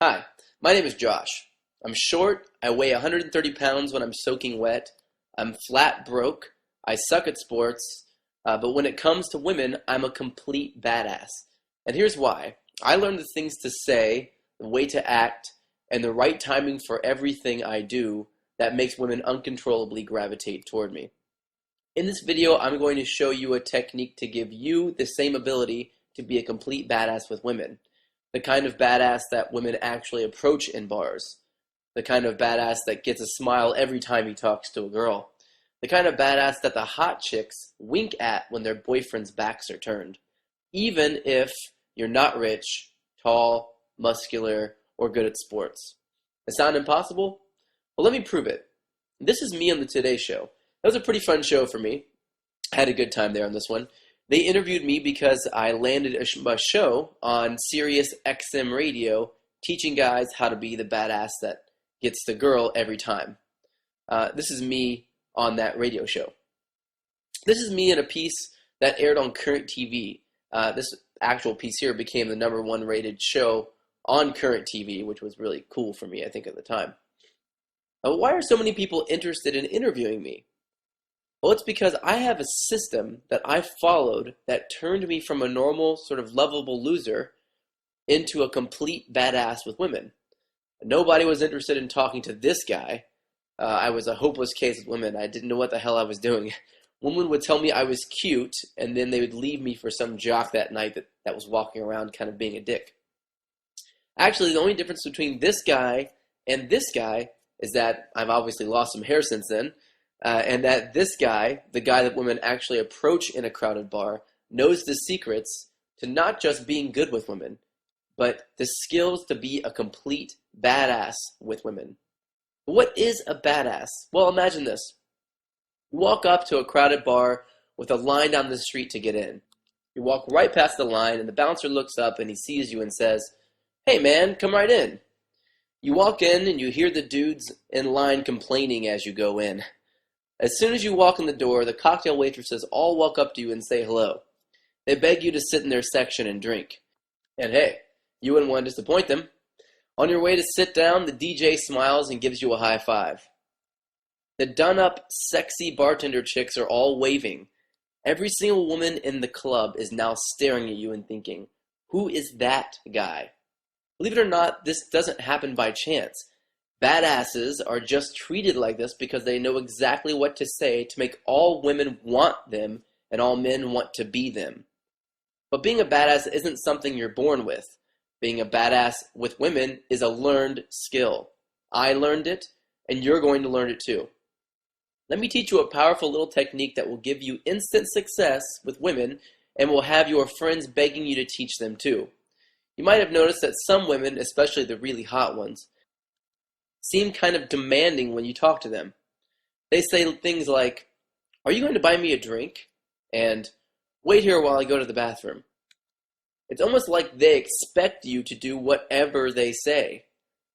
Hi, my name is Josh. I'm short, I weigh 130 pounds when I'm soaking wet, I'm flat broke, I suck at sports, but when it comes to women, I'm a complete badass. And here's why. I learned the things to say, the way to act, and the right timing for everything I do that makes women uncontrollably gravitate toward me. In this video, I'm going to show you a technique to give you the same ability to be a complete badass with women. The kind of badass that women actually approach in bars. The kind of badass that gets a smile every time he talks to a girl. The kind of badass that the hot chicks wink at when their boyfriend's backs are turned. Even if you're not rich, tall, muscular, or good at sports. It sound impossible? Well, let me prove it. This is me on the Today Show. That was a pretty fun show for me. I had a good time there on this one. They interviewed me because I landed a show on Sirius XM radio teaching guys how to be the badass that gets the girl every time. This is me on that radio show. This is me in a piece that aired on Current TV. This actual piece here became the #1 rated show on Current TV, which was really cool for me, I think, at the time. Why are so many people interested in interviewing me? Well, it's because I have a system that I followed that turned me from a normal, sort of lovable loser into a complete badass with women. Nobody was interested in talking to this guy. I was a hopeless case with women. I didn't know what the hell I was doing. Women would tell me I was cute, and then they would leave me for some jock that night that was walking around kind of being a dick. Actually, the only difference between this guy and this guy is that I've obviously lost some hair since then. And that this guy, the guy that women actually approach in a crowded bar, knows the secrets to not just being good with women, but the skills to be a complete badass with women. But what is a badass? Well, imagine this. You walk up to a crowded bar with a line down the street to get in. You walk right past the line, and the bouncer looks up and he sees you and says, "Hey man, come right in." You walk in and you hear the dudes in line complaining as you go in. As soon as you walk in the door, the cocktail waitresses all walk up to you and say hello. They beg you to sit in their section and drink. And hey, you wouldn't want to disappoint them. On your way to sit down, the DJ smiles and gives you a high five. The done-up, sexy bartender chicks are all waving. Every single woman in the club is now staring at you and thinking, who is that guy? Believe it or not, this doesn't happen by chance. Badasses are just treated like this because they know exactly what to say to make all women want them and all men want to be them. But being a badass isn't something you're born with. Being a badass with women is a learned skill. I learned it, and you're going to learn it too. Let me teach you a powerful little technique that will give you instant success with women and will have your friends begging you to teach them too. You might have noticed that some women, especially the really hot ones, seem kind of demanding when you talk to them. They say things like, "Are you going to buy me a drink?" and "Wait here while I go to the bathroom." It's almost like they expect you to do whatever they say.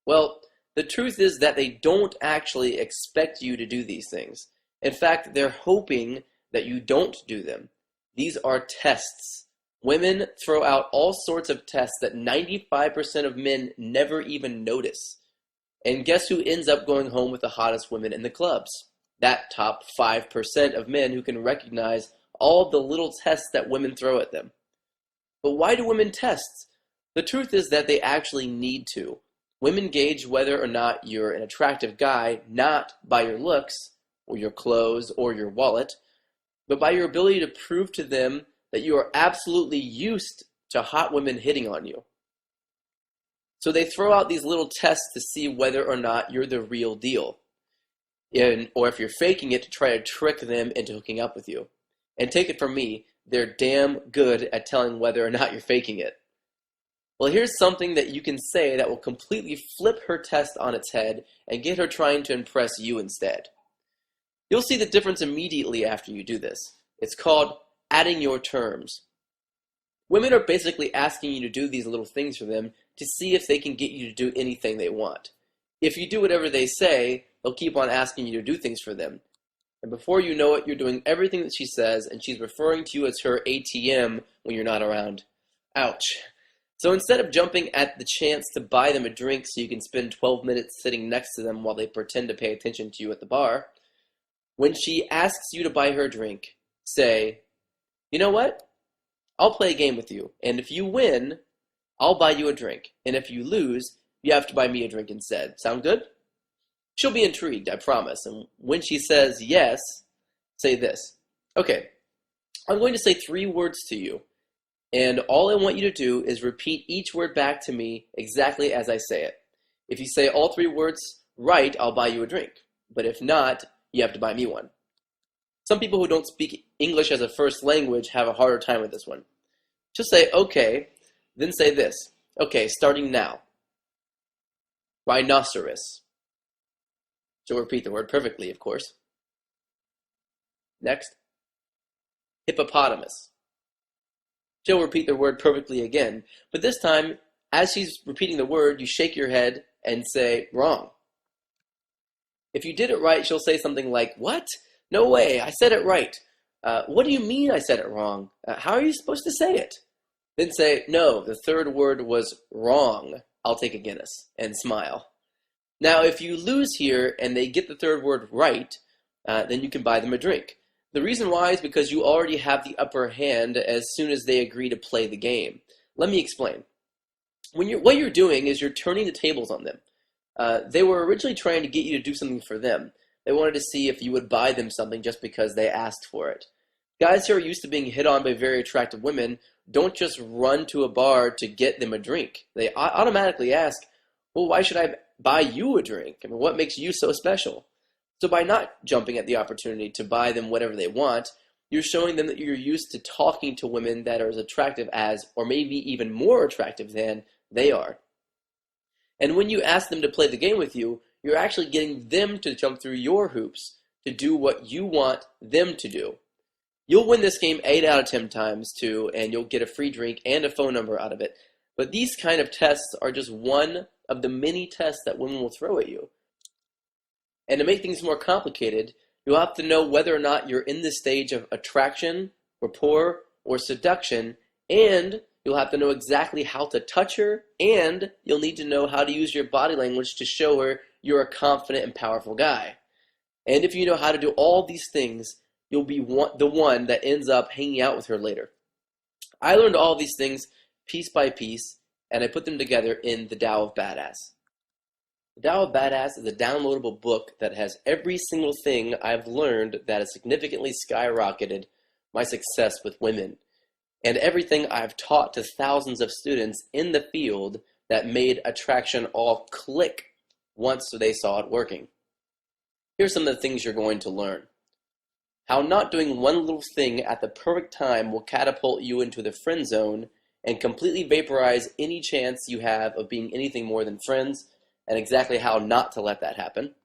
Well, the truth is that they don't actually expect you to do these things. In fact, they're hoping that you don't do them. These are tests. Women throw out all sorts of tests that 95% of men never even notice. And guess who ends up going home with the hottest women in the clubs? That top 5% of men who can recognize all of the little tests that women throw at them. But why do women test? The truth is that they actually need to. Women gauge whether or not you're an attractive guy not by your looks, or your clothes, or your wallet, but by your ability to prove to them that you are absolutely used to hot women hitting on you. So they throw out these little tests to see whether or not you're the real deal. Or if you're faking it to try to trick them into hooking up with you. And take it from me, they're damn good at telling whether or not you're faking it. Well, here's something that you can say that will completely flip her test on its head and get her trying to impress you instead. You'll see the difference immediately after you do this. It's called adding your terms. Women are basically asking you to do these little things for them to see if they can get you to do anything they want. If you do whatever they say, they'll keep on asking you to do things for them. And before you know it, you're doing everything that she says, and she's referring to you as her ATM when you're not around. Ouch. So instead of jumping at the chance to buy them a drink so you can spend 12 minutes sitting next to them while they pretend to pay attention to you at the bar, when she asks you to buy her a drink, say, "You know what? I'll play a game with you, and if you win, I'll buy you a drink, and if you lose, you have to buy me a drink instead. Sound good?" She'll be intrigued, I promise, and when she says yes, say this. "Okay, I'm going to say 3 words to you, and all I want you to do is repeat each word back to me exactly as I say it. If you say all 3 words right, I'll buy you a drink, but if not, you have to buy me one." Some people who don't speak English as a first language have a harder time with this one. Just say, "Okay," then say this. "Okay, starting now. Rhinoceros." She'll repeat the word perfectly, of course. Next. Hippopotamus. She'll repeat the word perfectly again, but this time, as she's repeating the word, you shake your head and say, "Wrong." If you did it right, she'll say something like, "What? No way, I said it right." "What do you mean I said it wrong? How are you supposed to say it?" Then say, "No, the 3rd word was wrong. I'll take a Guinness," and smile. Now, if you lose here and they get the 3rd word right, then you can buy them a drink. The reason why is because you already have the upper hand as soon as they agree to play the game. Let me explain. What you're doing is you're turning the tables on them. They were originally trying to get you to do something for them. They wanted to see if you would buy them something just because they asked for it. Guys who are used to being hit on by very attractive women don't just run to a bar to get them a drink. They automatically ask, "Well, why should I buy you a drink? I mean, what makes you so special?" So by not jumping at the opportunity to buy them whatever they want, you're showing them that you're used to talking to women that are as attractive as, or maybe even more attractive than, they are. And when you ask them to play the game with you, you're actually getting them to jump through your hoops to do what you want them to do. You'll win this game 8 out of 10 times too, and you'll get a free drink and a phone number out of it. But these kind of tests are just one of the many tests that women will throw at you. And to make things more complicated, you'll have to know whether or not you're in the stage of attraction, rapport, or seduction, and you'll have to know exactly how to touch her, and you'll need to know how to use your body language to show her you're a confident and powerful guy. And if you know how to do all these things, you'll be the one that ends up hanging out with her later. I learned all these things piece by piece, and I put them together in The Tao of Badass. The Tao of Badass is a downloadable book that has every single thing I've learned that has significantly skyrocketed my success with women, and everything I've taught to thousands of students in the field that made attraction all click once they saw it working. Here's some of the things you're going to learn. How not doing one little thing at the perfect time will catapult you into the friend zone and completely vaporize any chance you have of being anything more than friends, and exactly how not to let that happen.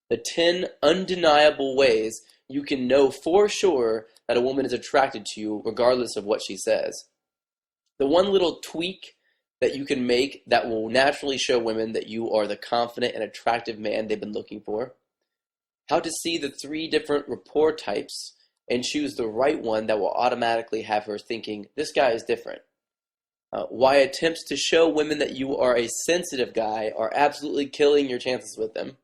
The 10 undeniable ways you can know for sure that a woman is attracted to you regardless of what she says. The one little tweak that you can make that will naturally show women that you are the confident and attractive man they've been looking for. How to see the 3 different rapport types and choose the right one that will automatically have her thinking, "This guy is different." Why attempts to show women that you are a sensitive guy are absolutely killing your chances with them.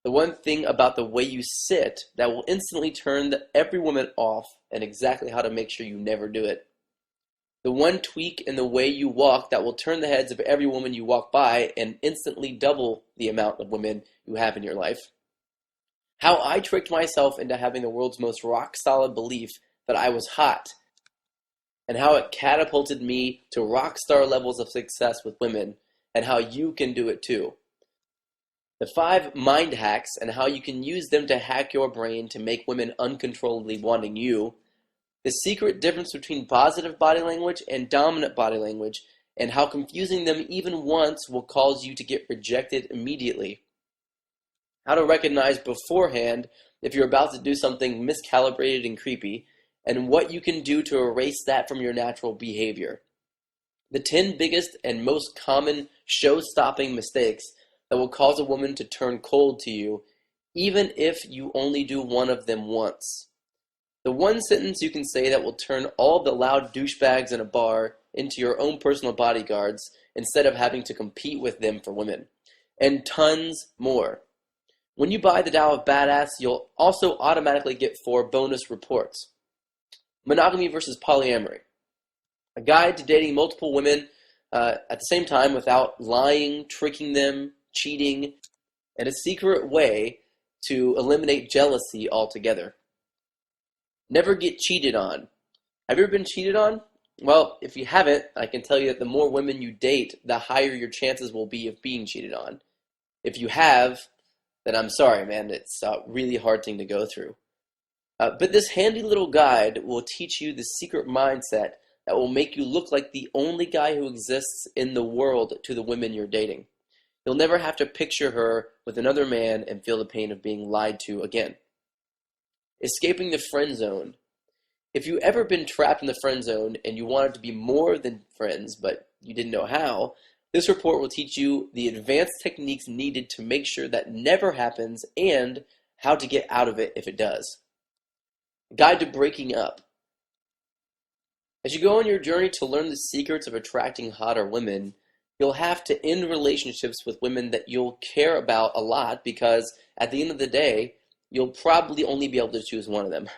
The one thing about the way you sit that will instantly turn every woman off, and exactly how to make sure you never do it. The one tweak in the way you walk that will turn the heads of every woman you walk by and instantly double the amount of women you have in your life. How I tricked myself into having the world's most rock-solid belief that I was hot, and how it catapulted me to rock star levels of success with women, and how you can do it too. The 5 mind hacks and how you can use them to hack your brain to make women uncontrollably wanting you. The secret difference between positive body language and dominant body language, and how confusing them even once will cause you to get rejected immediately. How to recognize beforehand if you're about to do something miscalibrated and creepy, and what you can do to erase that from your natural behavior. The 10 biggest and most common show-stopping mistakes that will cause a woman to turn cold to you, even if you only do one of them once. The one sentence you can say that will turn all the loud douchebags in a bar into your own personal bodyguards instead of having to compete with them for women. And tons more. When you buy the Tao of Badass, you'll also automatically get 4 bonus reports. Monogamy versus polyamory. A guide to dating multiple women at the same time without lying, tricking them, cheating, and a secret way to eliminate jealousy altogether. Never get cheated on. Have you ever been cheated on? Well, if you haven't, I can tell you that the more women you date, the higher your chances will be of being cheated on. If you have, then I'm sorry, man. It's a really hard thing to go through. But this handy little guide will teach you the secret mindset that will make you look like the only guy who exists in the world to the women you're dating. You'll never have to picture her with another man and feel the pain of being lied to again. Escaping the friend zone. If you've ever been trapped in the friend zone and you wanted to be more than friends, but you didn't know how, this report will teach you the advanced techniques needed to make sure that never happens and how to get out of it if it does. Guide to breaking up. As you go on your journey to learn the secrets of attracting hotter women, you'll have to end relationships with women that you'll care about a lot because at the end of the day, you'll probably only be able to choose one of them.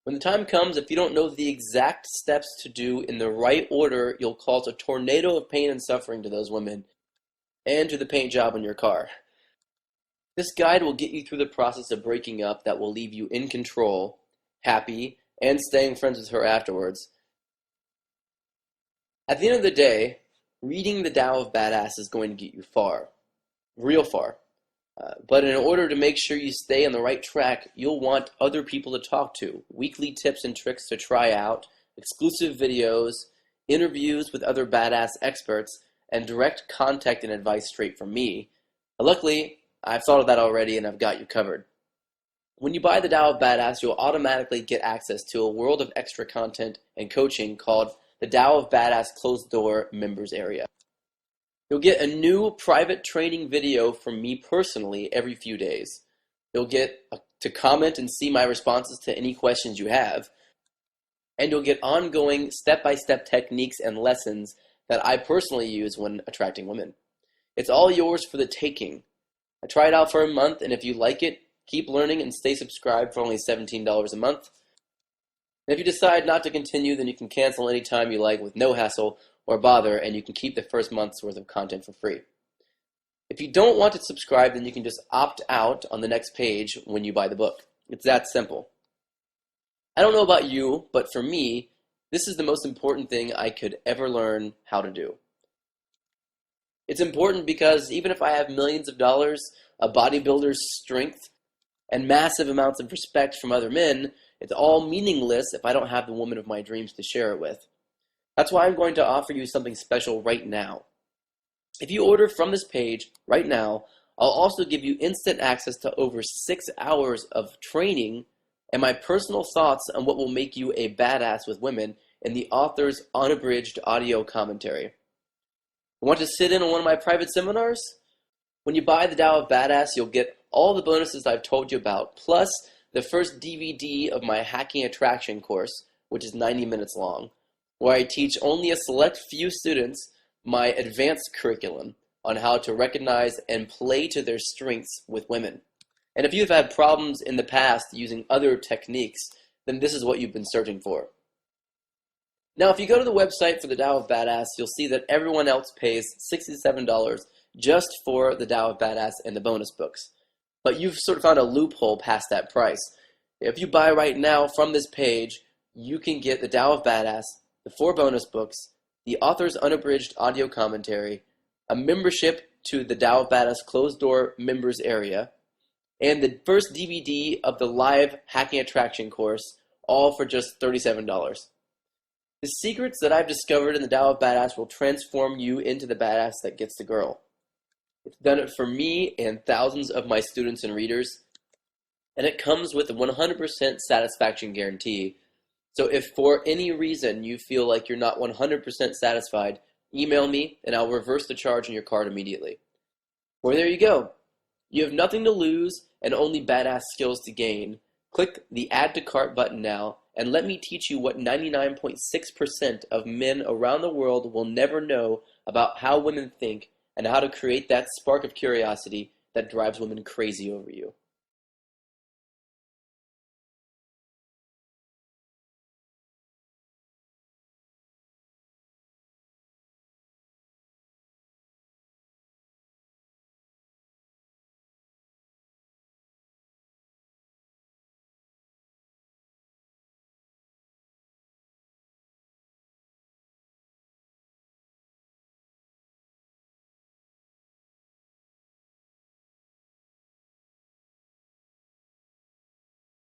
When the time comes, if you don't know the exact steps to do in the right order, you'll cause a tornado of pain and suffering to those women and to the paint job on your car. This guide will get you through the process of breaking up that will leave you in control, happy, and staying friends with her afterwards. At the end of the day, reading the Tao of Badass is going to get you far, real far. But in order to make sure you stay on the right track, you'll want other people to talk to, weekly tips and tricks to try out, exclusive videos, interviews with other badass experts, and direct contact and advice straight from me. Luckily, I've thought of that already and I've got you covered. When you buy the Tao of Badass, you'll automatically get access to a world of extra content and coaching called the Tao of Badass Closed Door Members Area. You'll get a new private training video from me personally every few days. You'll get to comment and see my responses to any questions you have. And you'll get ongoing step-by-step techniques and lessons that I personally use when attracting women. It's all yours for the taking. I try it out for a month, and if you like it, keep learning and stay subscribed for only $17 a month. And if you decide not to continue, then you can cancel anytime you like with no hassle or bother, and you can keep the first month's worth of content for free. If you don't want to subscribe, then you can just opt out on the next page when you buy the book. It's that simple. I don't know about you, but for me, this is the most important thing I could ever learn how to do. It's important because even if I have millions of dollars, a bodybuilder's strength, and massive amounts of respect from other men, it's all meaningless if I don't have the woman of my dreams to share it with. That's why I'm going to offer you something special right now. If you order from this page right now, I'll also give you instant access to over 6 hours of training and my personal thoughts on what will make you a badass with women in the author's unabridged audio commentary. Want to sit in on one of my private seminars? When you buy the Tao of Badass, you'll get all the bonuses I've told you about, plus the first DVD of my Hacking Attraction course, which is 90 minutes long, where I teach only a select few students my advanced curriculum on how to recognize and play to their strengths with women. And if you've had problems in the past using other techniques, then this is what you've been searching for. Now, if you go to the website for the Tao of Badass, you'll see that everyone else pays $67 just for the Tao of Badass and the bonus books. But you've sort of found a loophole past that price. If you buy right now from this page, you can get the Tao of Badass, the 4 bonus books, the author's unabridged audio commentary, a membership to the Tao of Badass Closed Door Members Area, and the first DVD of the live Hacking Attraction course, all for just $37. The secrets that I've discovered in the Tao of Badass will transform you into the badass that gets the girl. It's done it for me and thousands of my students and readers, and it comes with a 100% satisfaction guarantee. So if for any reason you feel like you're not 100% satisfied, email me and I'll reverse the charge on your card immediately. Well, there you go. You have nothing to lose and only badass skills to gain. Click the Add to Cart button now and let me teach you what 99.6% of men around the world will never know about how women think and how to create that spark of curiosity that drives women crazy over you.